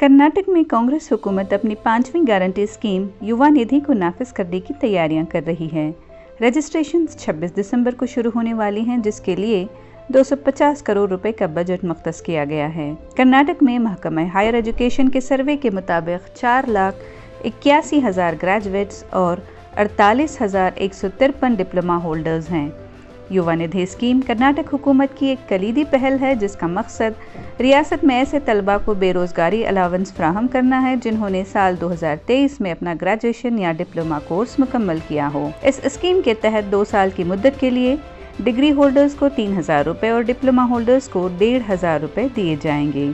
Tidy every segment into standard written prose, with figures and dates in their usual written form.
कर्नाटक में कांग्रेस हुकूमत अपनी 5वीं गारंटी स्कीम युवा निधि को नाफिज करने की तैयारियां कर रही है। रजिस्ट्रेशन 26 दिसंबर को शुरू होने वाली हैं, जिसके लिए 250 करोड़ रुपए का बजट मुख्तस किया गया है। कर्नाटक में महकमा हायर एजुकेशन के सर्वे के मुताबिक 4,81,000 ग्रेजुएट्स और 48,153 डिप्लोमा होल्डर्स हैं। युवा निधि स्कीम कर्नाटक हुकूमत की एक कलीदी पहल है, जिसका मकसद रियासत में ऐसे तलबा को बेरोज़गारी अलावेंस फ्राहम करना है जिन्होंने साल 2023 में अपना ग्रेजुएशन या डिप्लोमा कोर्स मुकम्मल किया हो। इस स्कीम के तहत 2 साल की मुद्दत के लिए डिग्री होल्डर्स को 3,000 रुपये और डिप्लोमा होल्डर्स को 1,500 रुपये दिए जाएंगे।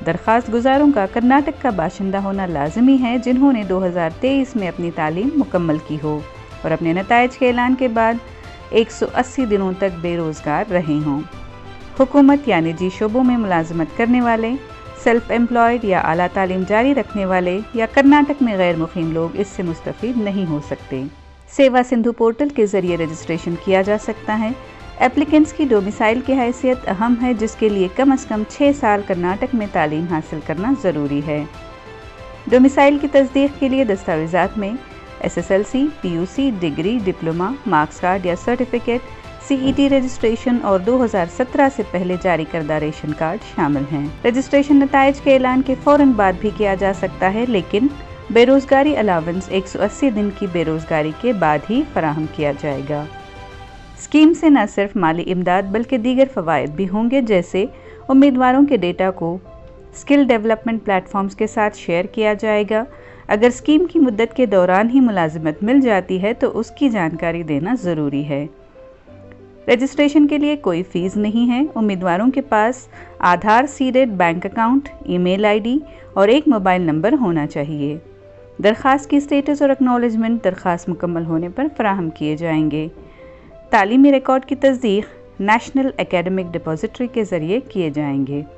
दरख्वास्त गुजारों का कर्नाटक का बाशिंदा होना लाजमी है जिन्होंने 2023 में अपनी तालीम मुकम्मल की हो और अपने नताइज के ऐलान के बाद 180 दिनों तक बेरोज़गार रहे हों। हुकूमत या निजी शोबों में मुलाजमत करने वाले, सेल्फ एम्प्लॉयड या आला तालीम जारी रखने वाले या कर्नाटक में गैर मुकीम लोग इससे मुस्तफ़ीद नहीं हो सकते। सेवा सिंधु पोर्टल के ज़रिए रजिस्ट्रेशन किया जा सकता है। एप्लीकेंट्स की डोमिसाइल की हैसियत अहम है, जिसके लिए कम अज़ कम 6 साल कर्नाटक में तालीम हासिल करना ज़रूरी है। डोमिसाइल की तस्दीक के लिए दस्तावेज़ात में SSLC, PUC, degree, diploma, marks card या सर्टिफिकेट, CET रजिस्ट्रेशन और 2017 से पहले जारी करदा रेशन कार्ड शामिल हैं। रजिस्ट्रेशन नताइज के ऐलान के फ़ौरन बाद भी किया जा सकता है, लेकिन बेरोज़गारी अलावेंस 180 दिन की बेरोज़गारी के बाद ही फराहम किया जाएगा। स्कीम से न सिर्फ माली इमदाद बल्कि दीगर फ़वाइद भी होंगे, जैसे उम्मीदवारों के डेटा को स्किल डेवलपमेंट प्लेटफॉर्म्स के साथ शेयर किया जाएगा। अगर स्कीम की मुद्दत के दौरान ही मुलाजिमत मिल जाती है तो उसकी जानकारी देना ज़रूरी है। रजिस्ट्रेशन के लिए कोई फ़ीस नहीं है। उम्मीदवारों के पास Aadhaar seeded bank account, email ID और एक मोबाइल नंबर होना चाहिए। दरख्वास्त की स्टेटस और एक्नॉलेजमेंट दरख्वास्त मुकम्मल होने पर फराहम किए जाएंगे। तालीमी रिकॉर्ड की तस्दीक नेशनल एकेडमिक डिपॉजिटरी के ज़रिए किए जाएंगे।